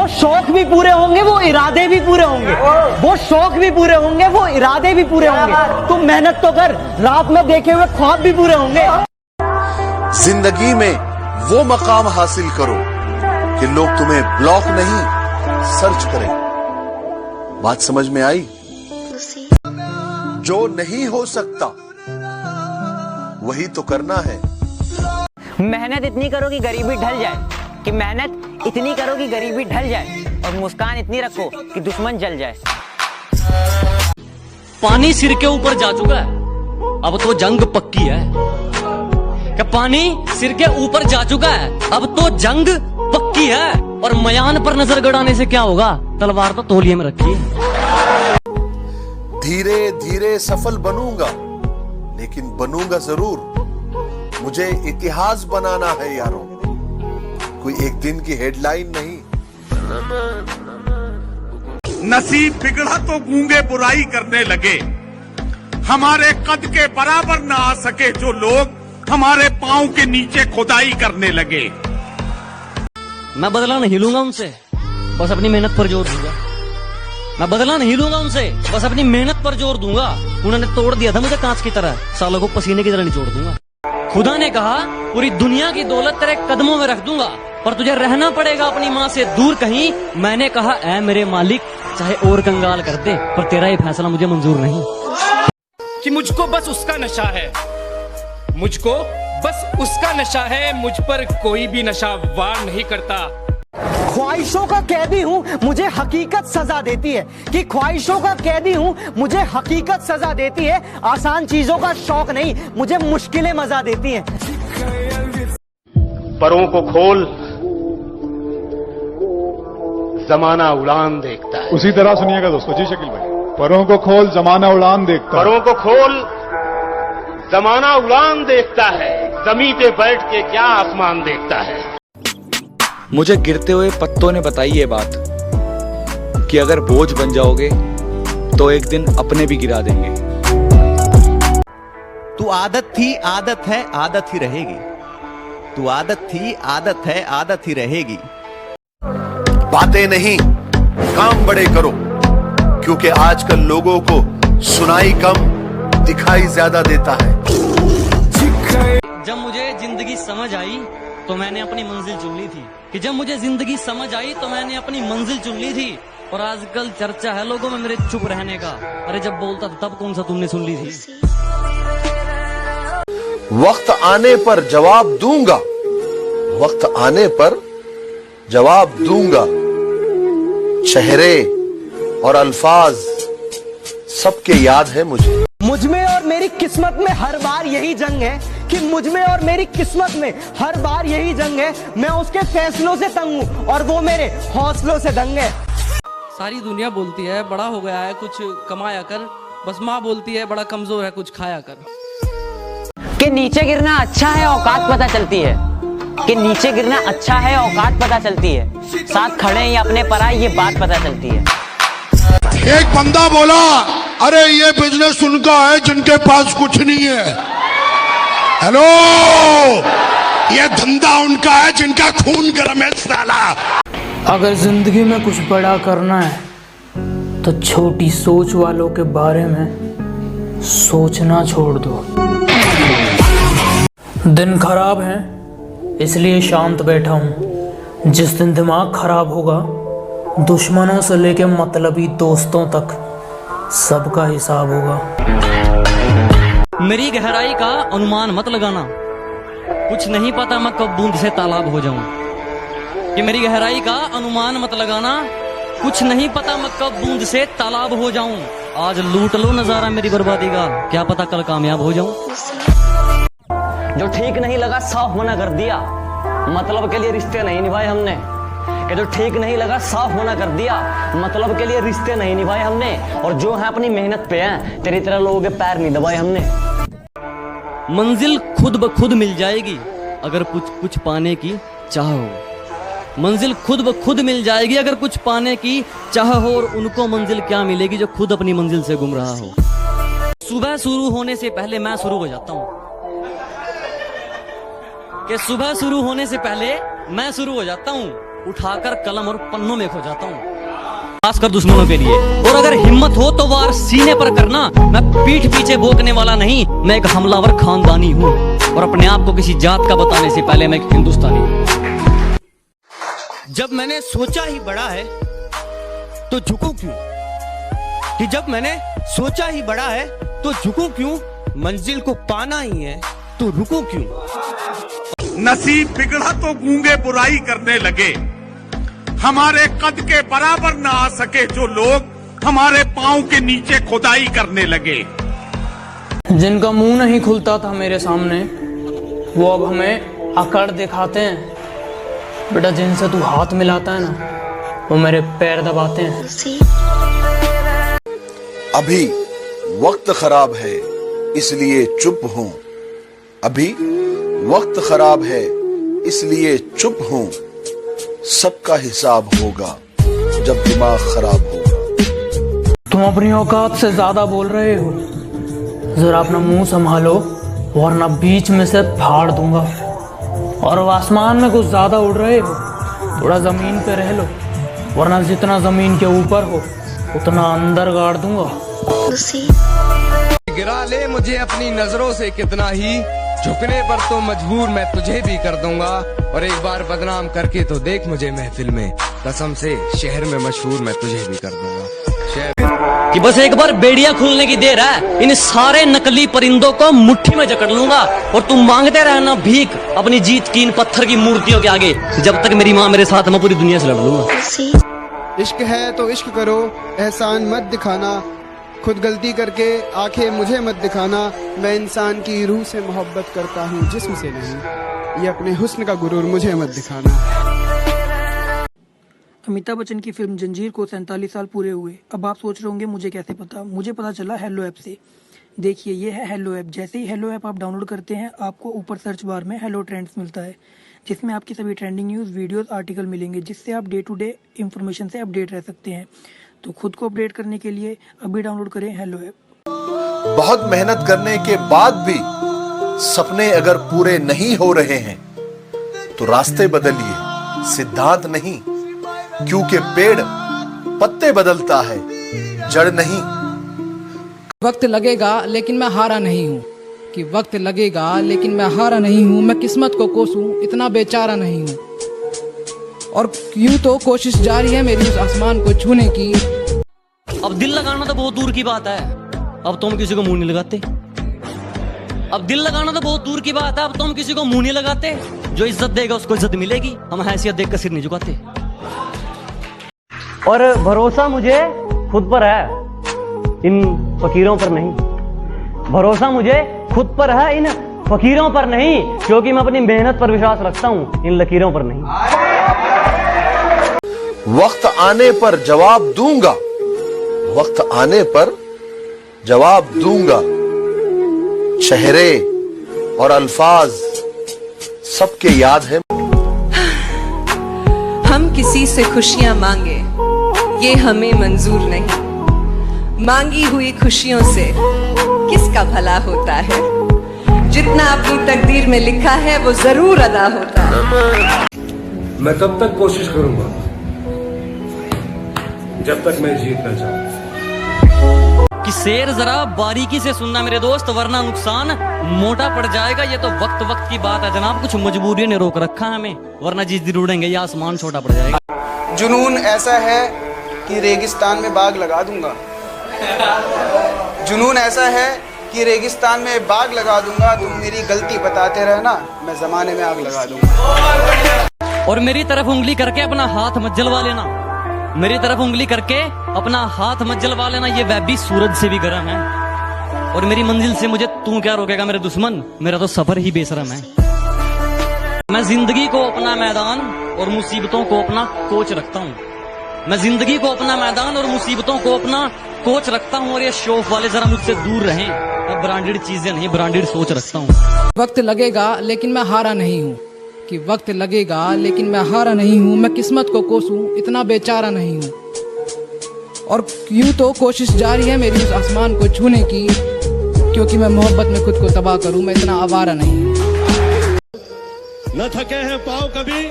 वो शौक भी पूरे होंगे, वो इरादे भी पूरे होंगे। वो शौक भी पूरे होंगे, वो इरादे भी पूरे होंगे। तुम मेहनत तो कर, रात में देखे हुए ख्वाब भी पूरे होंगे। जिंदगी में वो मकाम हासिल करो कि लोग तुम्हें ब्लॉक नहीं सर्च करें। बात समझ में आई? जो नहीं हो सकता वही तो करना है। मेहनत इतनी करो कि गरीबी ढल जाए, कि मेहनत इतनी करो कि गरीबी ढल जाए, और मुस्कान इतनी रखो कि दुश्मन जल जाए। पानी सिर के ऊपर जा चुका है, अब तो जंग पक्की है। क्या पानी सिर के ऊपर जा चुका है, अब तो जंग पक्की है। और मयान पर नजर गड़ाने से क्या होगा, तलवार तो तौलिए में रखी है। धीरे धीरे सफल बनूंगा, लेकिन बनूंगा जरूर। मुझे इतिहास बनाना है यारों, कोई एक दिन की हेडलाइन नहीं। नसीब बिगड़ा तो गूंगे बुराई करने लगे। हमारे कद के बराबर न आ सके जो लोग हमारे पांव के नीचे खुदाई करने लगे। मैं बदला नहीं लूंगा उनसे, बस अपनी मेहनत पर जोर दूंगा। मैं बदला नहीं लूंगा उनसे, बस अपनी मेहनत पर जोर दूंगा। उन्होंने तोड़ दिया था मुझे कांच की तरह, सालों को पसीने की तरह निचोड़ दूंगा। खुदा ने कहा पूरी दुनिया की दौलत तेरे कदमों में रख दूंगा, पर तुझे रहना पड़ेगा अपनी माँ से दूर कहीं। मैंने कहा ऐ मेरे मालिक, चाहे और कंगाल कर दे, पर तेरा ये फैसला मुझे मंजूर नहीं। कि मुझको बस उसका नशा है, मुझको बस उसका नशा है, मुझ पर कोई भी नशा वार नहीं करता। ख्वाहिशों का कैदी हूँ, मुझे हकीकत सजा देती है। कि ख्वाहिशों का कैदी हूँ, मुझे हकीकत सजा देती है। आसान चीजों का शौक नहीं, मुझे मुश्किलें मजा देती हैं। परों को खोल, जमाना उड़ान देखता है। उसी तरह सुनिएगा दोस्तों। जी शकील भाई, परों को खोल, जमाना उड़ान देखता है। परों को खोल, जमाना उड़ान देखता है। जमीन पे बैठ के क्या आसमान देखता है। मुझे गिरते हुए पत्तों ने बताई ये बात कि अगर बोझ बन जाओगे तो एक दिन अपने भी गिरा देंगे। तू आदत थी, आदत है, आदत ही रहेगी। तू आदत थी, आदत है, आदत ही रहेगी। बातें नहीं, काम बड़े करो, क्योंकि आजकल लोगों को सुनाई कम, दिखाई ज्यादा देता है। जब मुझे जिंदगी समझ आई तो मैंने अपनी मंजिल चुन ली थी। कि जब मुझे जिंदगी समझ आई तो मैंने अपनी मंजिल चुन ली थी। और आजकल चर्चा है लोगों में मेरे चुप रहने का। अरे जब बोलता था तब कौन सा तुमने सुन ली थी। वक्त आने पर जवाब दूंगा, वक्त आने पर जवाब दूंगा। चेहरे और अल्फाज सबके याद है मुझे। मुझ में और मेरी किस्मत में हर बार यही जंग है। कि मुझ में और मेरी किस्मत में हर बार यही जंग है। मैं उसके फैसलों से तंग हूँ और वो मेरे हौसलों से दंग है। सारी दुनिया बोलती है बड़ा हो गया है कुछ कमाया कर, बस माँ बोलती है बड़ा कमजोर है कुछ खाया कर। कि नीचे गिरना अच्छा है, औकात पता चलती है। कि नीचे गिरना अच्छा है, औकात पता चलती है। साथ खड़े हैं या अपने पराई, ये बात पता चलती है। एक बंदा बोला, अरे ये बिजनेस उनका है जिनके पास कुछ नहीं है। हेलो, ये धंधा उनका है जिनका खून गर्म है साला। अगर जिंदगी में कुछ बड़ा करना है तो छोटी सोच वालों के बारे में सोचना छोड़ दो। दिन खराब है इसलिए शांत बैठा हूँ। जिस दिन दिमाग खराब होगा, दुश्मनों से लेके मतलबी दोस्तों तक सबका हिसाब होगा। मेरी गहराई का अनुमान मत लगाना, कुछ नहीं पता मैं कब बूंद से तालाब हो जाऊं। कि मेरी गहराई का अनुमान मत लगाना, कुछ नहीं पता मैं कब बूंद से तालाब हो जाऊं। आज लूट लो नजारा मेरी बर्बादी का, क्या पता कल कामयाब हो जाऊं। जो ठीक नहीं लगा साफ मना कर दिया, मतलब के लिए रिश्ते नहीं निभाए हमने। कि जो ठीक नहीं लगा साफ मना कर दिया, मतलब के लिए रिश्ते नहीं निभाए हमने। और जो है अपनी मेहनत पे हैं, तेरी तरह लोगों के पैर नहीं दबाए हमने। मंजिल खुद ब खुद मिल जाएगी अगर कुछ पाने की चाह हो। मंजिल खुद ब खुद मिल जाएगी अगर कुछ पाने की चाह हो। और उनको मंजिल क्या मिलेगी जो खुद अपनी मंजिल से गुम रहा हो। सुबह शुरू होने से पहले मैं शुरू हो जाता हूँ। कि सुबह शुरू होने से पहले मैं शुरू हो जाता हूँ। उठाकर कलम और पन्नों में खो जाता हूँ, खासकर दुश्मनों के लिए। और अगर हिम्मत हो तो वार सीने पर करना, मैं पीठ पीछे भोंकने वाला नहीं, मैं एक हमलावर खानदानी हूँ। और अपने आप को किसी जात का बताने से पहले मैं एक हिंदुस्तानी हूँ। जब मैंने सोचा ही बड़ा है तो झुकूं क्यों, कि जब मैंने सोचा ही बड़ा है तो झुकूं क्यों, मंजिल को पाना ही है तो रुकूं क्यों। नसीब बिगड़ा तो गूंगे बुराई करने लगे, हमारे कद के बराबर ना आ सके जो लोग हमारे पांव के नीचे खुदाई करने लगे। जिनका मुंह नहीं खुलता था मेरे सामने, वो अब हमें अकड़ दिखाते हैं। बेटा, जिनसे तू हाथ मिलाता है ना, वो मेरे पैर दबाते हैं। अभी वक्त खराब है इसलिए चुप हूं, अभी वक्त खराब है इसलिए चुप हूं, सबका हिसाब होगा जब दिमाग खराब होगा। तुम अपनी औकात से ज्यादा बोल रहे हो, जरा अपना मुंह संभालो वरना बीच में से फाड़ दूंगा। और वो आसमान में कुछ ज्यादा उड़ रहे हो, थोड़ा जमीन पे रह लो, वरना जितना जमीन के ऊपर हो उतना अंदर गाड़ दूंगा। गिरा ले मुझे अपनी नजरों से कितना ही, झुकने पर तो मजबूर मैं तुझे भी कर दूंगा। और एक बार बदनाम करके तो देख मुझे महफिल में, कसम से शहर में मशहूर मैं तुझे भी कर दूंगा। कि बस एक बार बेड़िया खुलने की देर है, इन सारे नकली परिंदों को मुट्ठी में जकड़ लूंगा। और तुम मांगते रहना भीख अपनी जीत की इन पत्थर की मूर्तियों के आगे, जब तक मेरी माँ मेरे साथ, मैं पूरी दुनिया से लड़ लूंगा। इश्क है तो इश्क करो, एहसान मत दिखाना, खुद गलती करके आंखें मुझे मत दिखाना। मैं इंसान की रूह से मोहब्बत करता हूँ, जिस्म से नहीं। ये अपने हुस्न का गुरूर मुझे मत दिखाना। अमिताभ बच्चन की फिल्म जंजीर को 47 साल पूरे हुए। अब आप सोच रहे होंगे मुझे कैसे पता। मुझे पता चला हेलो ऐप से। देखिए, ये है हेलो ऐप। जैसे ही हेलो ऐप आप डाउनलोड करते हैं, आपको ऊपर सर्च बार में हेलो ट्रेंड्स मिलता है, जिसमें आपकी सभी ट्रेंडिंग न्यूज़, वीडियोस, आर्टिकल मिलेंगे, जिससे आप डे टू डे इंफॉर्मेशन से अपडेट रह सकते हैं। तो खुद को अपडेट करने के लिए अभी डाउनलोड करें हेलो ऐप। बहुत मेहनत करने के बाद भी सपने अगर पूरे नहीं हो रहे हैं तो रास्ते बदलिए, सिद्धांत नहीं, क्योंकि पेड़ पत्ते बदलता है, जड़ नहीं। वक्त लगेगा लेकिन मैं हारा नहीं हूँ, कि वक्त लगेगा लेकिन मैं हारा नहीं हूँ। मैं किस्मत को कोसूं इतना बेचारा नहीं हूँ, और यूं तो कोशिश जारी है मेरी उस आसमान को छूने की। अब दिल लगाना तो बहुत दूर की बात है, अब तुम किसी को मुंह नहीं लगाते। अब दिल लगाना तो बहुत दूर की बात है, अब तुम किसी को मुंह नहीं लगाते। जो इज्जत देगा उसको इज्जत मिलेगी, हम हैसियत देख कर सिर नहीं झुकाते। और भरोसा मुझे खुद पर है, इन फकीरों पर नहीं। भरोसा मुझे खुद पर है, इन फकीरों पर नहीं, क्योंकि मैं अपनी मेहनत पर विश्वास रखता हूं, इन लकीरों पर नहीं। वक्त आने पर जवाब दूंगा, वक्त आने पर जवाब दूंगा। चेहरे और अल्फाज सबके याद है। हम किसी से खुशियां मांगे ये हमें मंजूर नहीं, मांगी हुई खुशियों से किसका भला होता है। जितना अपनी तकदीर में लिखा है वो जरूर अदा होता है। मैं तब तक कोशिश करूंगा जब तक मैं जीतना चाहूं। कि शेर जरा बारीकी से सुनना मेरे दोस्त, वरना नुकसान मोटा पड़ जाएगा। ये तो वक्त वक्त की बात है जनाब, कुछ मजबूरी ने रोक रखा है हमें, वरना जिस दिन उड़ेंगे ये आसमान छोटा पड़ जाएगा। जुनून ऐसा है कि रेगिस्तान में बाग लगा दूंगा। जुनून ऐसा है कि रेगिस्तान में बाग लगा दूंगा। तुम मेरी गलती बताते रहना, मैं जमाने में आग लगा दूंगा। और मेरी तरफ उंगली करके अपना हाथ मत जलवा लेना, मेरी तरफ उंगली करके अपना हाथ मत जलवा लेना, ये वह भी सूरज से भी गर्म है। और मेरी मंजिल से मुझे तू क्या रोकेगा मेरे दुश्मन, मेरा तो सफर ही बेशरम है। मैं जिंदगी को अपना मैदान और मुसीबतों को अपना कोच रखता हूँ। मैं जिंदगी को अपना मैदान और मुसीबतों को अपना कोच रखता हूँ। और ये शौक वाले जरा मुझसे दूर रहें, मैं ब्रांडेड चीजें नहीं ब्रांडेड सोच रखता हूँ। वक्त लगेगा लेकिन मैं हारा नहीं हूँ, कि वक्त लगेगा लेकिन मैं हारा नहीं हूँ। मैं किस्मत को कोसूं इतना बेचारा नहीं हूँ, और यूं तो कोशिश जारी है मेरी उस आसमान को छूने की, क्योंकि मैं मोहब्बत में खुद को तबाह करूं मैं इतना आवारा नहीं हूँ। न थके हैं पाँव कभी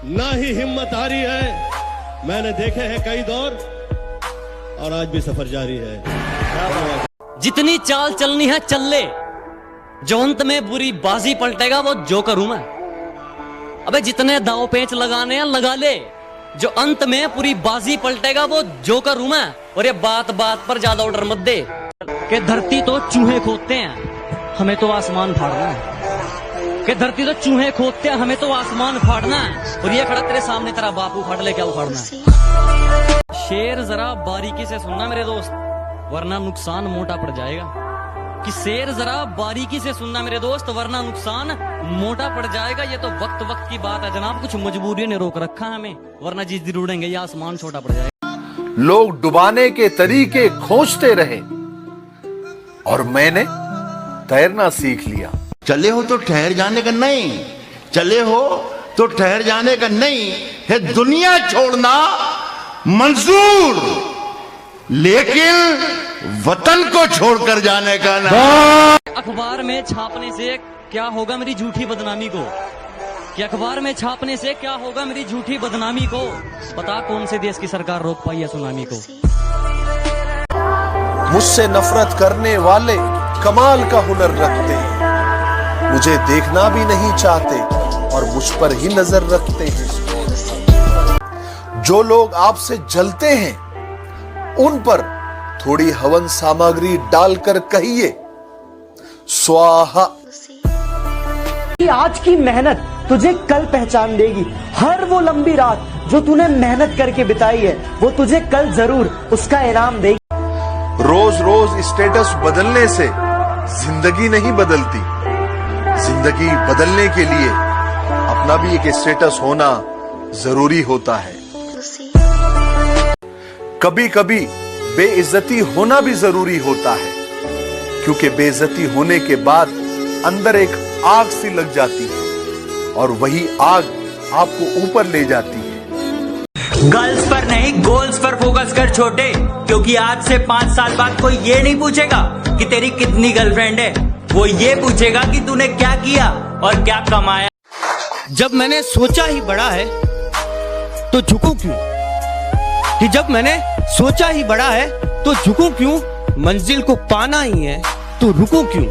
ना ही हिम्मत हारी है। मैंने देखे हैं कई दौर और आज भी सफर जारी है। जितनी चाल चलनी है चल ले, जो अंत में बुरी बाजी पलटेगा वो जोकर हूं मैं। अबे जितने दांव पेंच लगाने हैं लगा ले, जो अंत में पूरी बाजी पलटेगा वो जोकर हूं मैं। और ये बात बात पर ज्यादा ऑर्डर मत दे कि धरती तो चूहे खोदते हैं, हमें तो आसमान फाड़ना है। कि धरती तो चूहे खोदते हैं, हमें तो आसमान फाड़ना है। और ये खड़ा तेरे सामने तेरा बाप उखाड़ ले, क्या उखाड़ना है? शेर जरा बारीकी से सुनना मेरे दोस्त, वरना नुकसान मोटा पड़ जाएगा। कि शेर जरा बारीकी से सुनना मेरे दोस्त, वरना नुकसान मोटा पड़ जाएगा। ये तो वक्त वक्त की बात है जनाब, कुछ मजबूरियों ने रोक रखा है हमें, वरना जिस दिन उड़ेंगे ये आसमान छोटा पड़ जाएगा। लोग डुबाने के तरीके खोजते रहे और मैंने तैरना सीख लिया। चले हो तो ठहर जाने का नहीं, चले हो तो ठहर जाने का नहीं है, दुनिया छोड़ना मंजूर, लेकिन वतन को छोड़कर जाने का नहीं। अखबार में छापने से क्या होगा मेरी झूठी बदनामी को? कि अखबार में छापने से क्या होगा मेरी झूठी बदनामी को? बता कौन से देश की सरकार रोक पाई है सुनामी को? मुझसे नफरत करने वाले कमाल का हुनर रखते हैं, मुझे देखना भी नहीं चाहते और मुझ पर ही नजर रखते हैं। जो लोग आपसे जलते हैं उन पर थोड़ी हवन सामग्री डालकर कहिए स्वाहा। आज की मेहनत तुझे कल पहचान देगी। हर वो लंबी रात जो तूने मेहनत करके बिताई है वो तुझे कल जरूर उसका इनाम देगी। रोज रोज स्टेटस बदलने से जिंदगी नहीं बदलती, जिंदगी बदलने के लिए अपना भी एक स्टेटस होना जरूरी होता है। कभी कभी बेइज्जती होना भी जरूरी होता है, क्योंकि बेइज्जती होने के बाद अंदर एक आग सी लग जाती है और वही आग आपको ऊपर ले जाती है। गर्ल्स पर नहीं गोल्स पर फोकस कर छोटे, क्योंकि आज से 5 साल बाद कोई ये नहीं पूछेगा कि तेरी कितनी गर्लफ्रेंड है, वो ये पूछेगा कि तूने क्या किया और क्या कमाया। जब मैंने सोचा ही बड़ा है तो झुकूं क्यों? कि जब मैंने सोचा ही बड़ा है तो झुकूं क्यों? मंजिल को पाना ही है तो रुकूं क्यों?